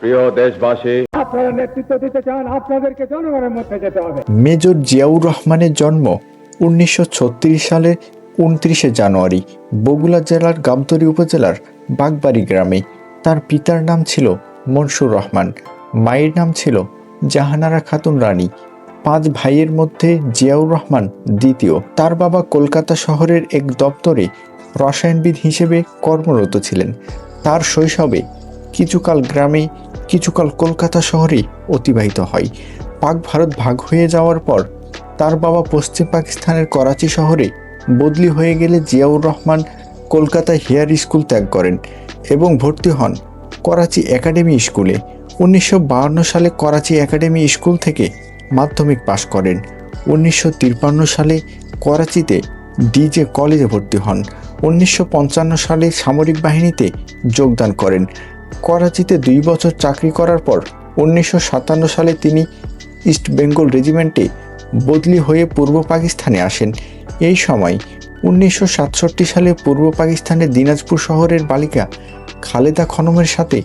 প্রিয় দেশবাসী, আপনারা নেতৃত্ব দিতে চান, আপনাদেরকে জনগণের মধ্যে যেতে হবে। মেজর জিয়াউর রহমানের জন্ম 1936 সালের 29শে জানুয়ারি বগুড়া জেলার গাবতলী উপজেলার বাগবাড়ি গ্রামে। তার পিতার নাম ছিল মনসুর রহমান, মায়ের নাম ছিল জাহানারা খাতুন রানী। 5 ভাইয়ের মধ্যে জিয়াউর রহমান দ্বিতীয়। তার বাবা কলকাতা শহরের এক দপ্তরে রসায়নবিদ হিসেবে কর্মরত ছিলেন। তার শৈশবে কিছুকাল গ্রামে, কিছুকাল কলকাতা শহরে অতিবাহিত হয়। পাক ভারত ভাগ হয়ে যাওয়ার পর তার বাবা পশ্চিম পাকিস্তানের করাচি শহরে বদলি হয়ে গেলে জিয়াউর রহমান কলকাতা হেয়ার স্কুল ত্যাগ করেন এবং ভর্তি হন করাচি একাডেমি স্কুলে। 1952 সালে করাচি একাডেমি স্কুল থেকে মাধ্যমিক পাশ করেন। 1953 সালে করাচিতে ডিজে কলেজে ভর্তি হন। 1955 সালে সামরিক বাহিনীতে যোগদান করেন। করাচিতে 2 বছর চাকরি করার পর 1957 সালে তিনি ইস্ট বেঙ্গল রেজিমেন্টে বদলি হয়ে পূর্ব পাকিস্তানে আসেন। এই সময় 1967 সালে পূর্ব পাকিস্তানের দিনাজপুর শহরের বালিকা খালেদা খানমের সাথে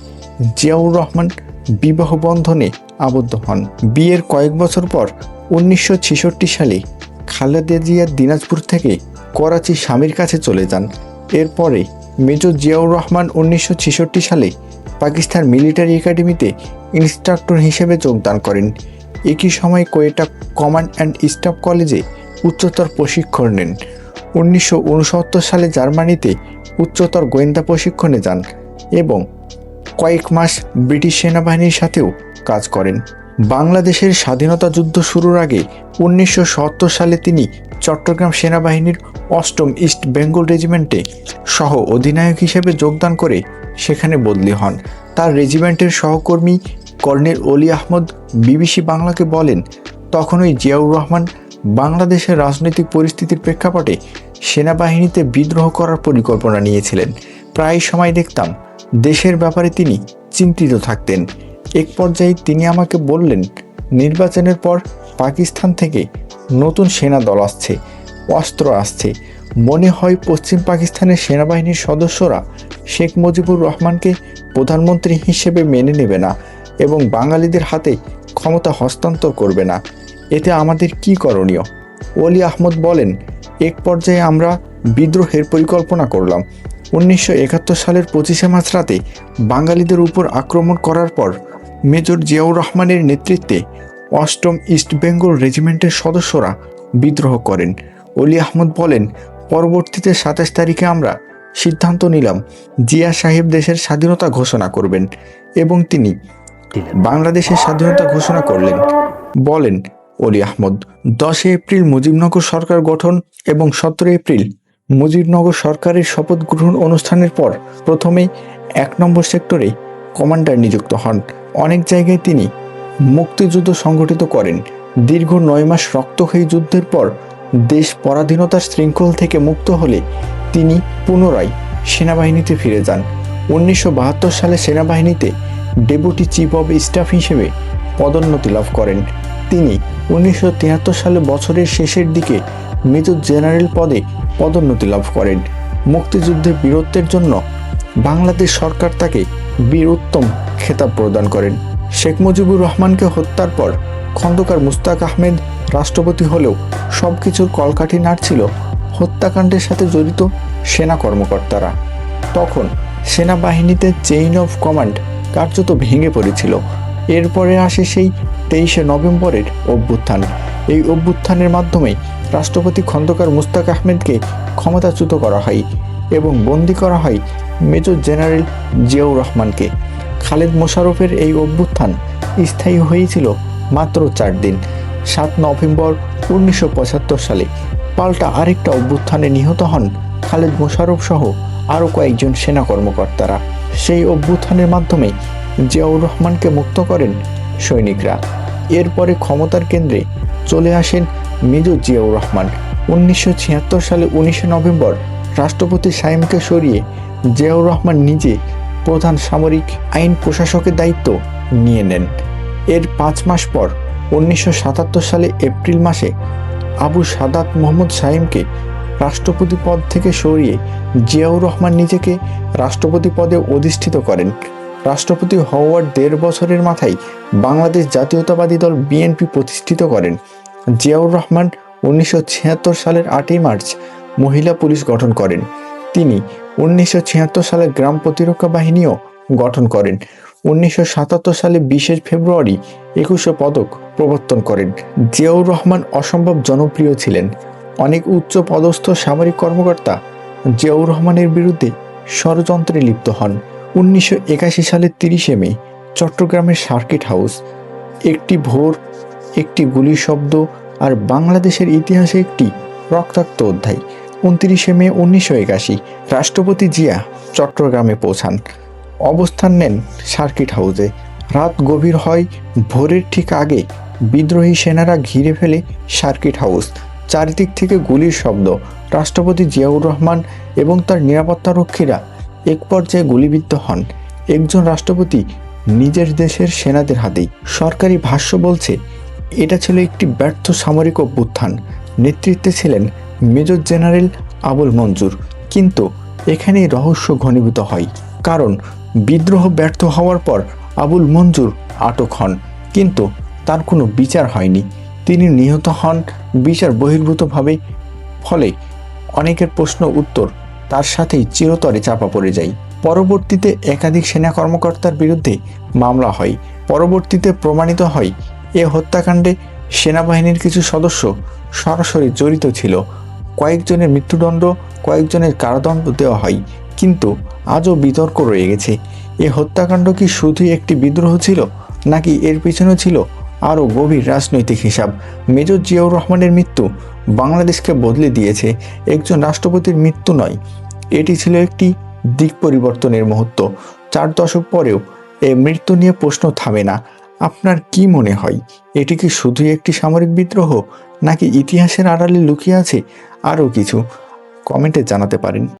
জিয়াউর রহমান বিবাহ বন্ধনে আবদ্ধ হন। বিয়ের কয়েক বছর পর 1966 সালে খালেদা জিয়া দিনাজপুর থেকে করাচি স্বামীর কাছে চলে যান। এরপরে মেজর জিয়াউর রহমান 1966 সালে পাকিস্তান মিলিটারি একাডেমিতে ইনস্ট্রাক্টর হিসেবে যোগদান করেন। একই সময় কোয়েটা কমান্ড অ্যান্ড স্টাফ কলেজে উচ্চতর প্রশিক্ষণ নেন। 1969 সালে জার্মানিতে উচ্চতর গোয়েন্দা প্রশিক্ষণে যান এবং কয়েক মাস ব্রিটিশ সেনাবাহিনীর সাথেও কাজ করেন। বাংলাদেশের স্বাধীনতা যুদ্ধ শুরুর আগে 1970 সালে তিনি চট্টগ্রাম সেনাবাহিনীর 8ম ইস্ট বেঙ্গল রেজিমেন্টে সহ অধিনায়ক হিসেবে যোগদান করে সেখানে বদলি হন। তার রেজিমেন্টের সহকর্মী কর্নেল অলি আহমদ বিবিসি বাংলাকে বলেন, তখনই জিয়াউর রহমান বাংলাদেশের রাজনৈতিক পরিস্থিতির প্রেক্ষাপটে সেনাবাহিনীতে বিদ্রোহ করার পরিকল্পনা নিয়েছিলেন। প্রায় সময় দেখতাম দেশের ব্যাপারে তিনি চিন্তিত থাকতেন। এক পর্যায়ে তিনি আমাকে বললেন, নির্বাচনের পর পাকিস্তান থেকে নতুন সেনা দল আসছে, অস্ত্র আসছে। মনে হয় পশ্চিম পাকিস্তানের সেনাবাহিনীর সদস্যরা শেখ মুজিবুর রহমানকে প্রধানমন্ত্রী হিসেবে মেনে নেবে না এবং বাঙালিদের হাতে ক্ষমতা হস্তান্তর করবে না। এতে আমাদের কি করণীয়? অলি আহমদ বলেন, এক পর্যায়ে আমরা বিদ্রোহের পরিকল্পনা করলাম। 1971 সালের 25শে মার্চ রাতে বাঙালিদের উপর আক্রমণ করার পর মেজর জিয়াউর রহমানের নেতৃত্বে 8ম ইস্ট বেঙ্গল রেজিমেন্টের সদস্যরা বিদ্রোহ করেন। অলি আহমদ বলেন, পরবর্তীতে 27 তারিখে আমরা সিদ্ধান্ত নিলাম জিয়া সাহেব দেশের স্বাধীনতা ঘোষণা করবেন এবং তিনি বাংলাদেশের স্বাধীনতা ঘোষণা করলেন। বলেন অলি আহমদ, 10 এপ্রিল মুজিবনগর সরকার গঠন এবং 17 এপ্রিল মুজিবনগর সরকারের শপথ গ্রহণ অনুষ্ঠানের পর প্রথমেই 1 নম্বর সেক্টরে কমান্ডার নিযুক্ত হন। অনেক জায়গায় তিনি মুক্তিযুদ্ধ সংগঠিত করেন। দীর্ঘ 9 মাস রক্তক্ষয়ী যুদ্ধের পর দেশ পরাধীনতার শৃঙ্খল থেকে মুক্ত হলে তিনি পুনরায় সেনাবাহিনীতে ফিরে যান। 1972 সালে সেনাবাহিনীতে ডেপুটি চিফ অব স্টাফ হিসেবে পদোন্নতি লাভ করেন। তিনি 1973 সালে বছরের শেষের দিকে মেজর জেনারেল পদে পদোন্নতি লাভ করেন। মুক্তিযুদ্ধের বীরত্বের জন্য বাংলাদেশ সরকার তাকে বীর উত্তম খেতাব প্রদান করেন। শেখ মুজিবুর রহমানকে হত্যার পর খন্দকার মুশতাক আহমেদ রাষ্ট্রপতি হলেও সবকিছুর কলকাঠি নাড়ছিল হত্যাকাণ্ডের সাথে জড়িত সেনা কর্মকর্তারা। তখন সেনাবাহিনীতে চেইন অফ কমান্ড কার্যত ভেঙে পড়েছিল। এরপরে আসে সেই 23শে নভেম্বরের অভ্যুত্থান। এই অভ্যুত্থানের মাধ্যমে রাষ্ট্রপতি খন্দকার মুশতাক আহমেদকে ক্ষমতাচ্যুত করা হয় এবং বন্দী করা হয় মেজর জেনারেল জিয়াউর রহমানকে। খালেদ মোশাররফের এই অভ্যুত্থান স্থায়ী হয়েছিল মাত্র 4 দিন। 7 নভেম্বর 1975 সালে পাল্টা আরেকটা অভ্যুত্থানে নিহত হন খালেদ মোশাররফ সহ আরও কয়েকজন সেনা কর্মকর্তারা। সেই অভ্যুত্থানের মাধ্যমে জিয়াউর রহমানকে মুক্ত করেন সৈনিকরা। এরপরে ক্ষমতার কেন্দ্রে চলে আসেন মেজর জিয়াউর রহমান। 1976 সালে 19শে নভেম্বর রাষ্ট্রপতি সাইমকে সরিয়ে জিয়াউর রহমান নিজে প্রধান সামরিক আইন প্রশাসকের দায়িত্ব নিয়ে নেন। এর 5 মাস পর 1977 সালে এপ্রিল মাসে আবু সাদাত মোহাম্মদ সাইমকে রাষ্ট্রপতি পদ থেকে সরিয়ে জিয়াউর রহমান নিজেকে রাষ্ট্রপতি পদে অধিষ্ঠিত করেন। রাষ্ট্রপতি হওয়ার 1.5 বছরের মাথায় বাংলাদেশ জাতীয়তাবাদী দল বিএনপি প্রতিষ্ঠিত করেন। জিয়াউর রহমান 1976 সালের 8ই মার্চ মহিলা পুলিশ গঠন করেন। তিনি 1976 সালে গ্রাম প্রতিরক্ষা বাহিনীও গঠন করেন। 1977 সালে 20 ফেব্রুয়ারি 21 পদক প্রবর্তন করেন। জিয়াউর রহমান অসম্ভব জনপ্রিয় ছিলেন। অনেক উচ্চ পদস্থ সামরিক কর্মকর্তা জিয়াউর রহমানের বিরুদ্ধে ষড়যন্ত্রে লিপ্ত হন। 1981 সালের 30 মে চট্টগ্রামের সার্কিট হাউস, একটি ভোর, একটি গুলির শব্দ আর বাংলাদেশের ইতিহাসে একটি রক্তাক্ত অধ্যায়। 29 মে 1981 রাষ্ট্রপতি জিয়া চট্টগ্রামে পৌঁছান, অবস্থান নেন সার্কিট হাউসে। রাত গভীর হয়, ভোরের ঠিক আগে বিদ্রোহী সেনারা ঘিরে ফেলে সার্কিট হাউস। চারিদিক থেকে গুলির শব্দ। রাষ্ট্রপতি জিয়াউর রহমান এবং তার নিরাপত্তারক্ষীরা এক পর্যায়ে গুলিবিদ্ধ হন, একজন রাষ্ট্রপতি নিজের দেশের সেনাদের হাতেই। সরকারি ভাষ্য বলছে এটা ছিল একটি ব্যর্থ সামরিক অভ্যুত্থান। নেতৃত্বে ছিলেন মেজর জেনারেল আবুল মঞ্জুর। কিন্তু এখানেই রহস্য ঘনীভূত হয়, কারণ বিদ্রোহ ব্যর্থ হওয়ার পর আবুল মঞ্জুর আটক হন, কিন্তু তার কোনো বিচার হয়নি। তিনি নিহত হন বিচার বহির্ভূতভাবে। ফলে অনেকের প্রশ্ন উত্তর তার সাথেই চিরতরে চাপা পড়ে যায়। পরবর্তীতে একাধিক সেনা কর্মকর্তার বিরুদ্ধে মামলা হয়। পরবর্তীতে প্রমাণিত হয় এ হত্যাকাণ্ডে সেনাবাহিনীর কিছু সদস্য সরাসরি জড়িত ছিল। কয়েকজনের মৃত্যুদণ্ড, কয়েকজনের কারাদণ্ড দেওয়া হয়। কিন্তু আজও বিতর্ক রয়ে গেছে, এ হত্যাকাণ্ড কি শুধুই একটি বিদ্রোহ ছিল, নাকি এর পিছনে ছিল আরও গভীর রাজনৈতিক হিসাব? মেজর জিয়াউর রহমানের মৃত্যু বাংলাদেশকে বদলে দিয়েছে। একজন রাষ্ট্রপতির মৃত্যু নয়, এটি ছিল একটি দিক পরিবর্তনের মুহূর্ত। 4 দশক পরেও এই মৃত্যু নিয়ে প্রশ্ন থামে না। আপনার কি মনে হয়, এটি কি শুধুই একটি সামরিক বিদ্রোহ, নাকি ইতিহাসের আড়ালে লুকিয়ে আছে আরও কিছু? কমেন্টে জানাতে পারেন।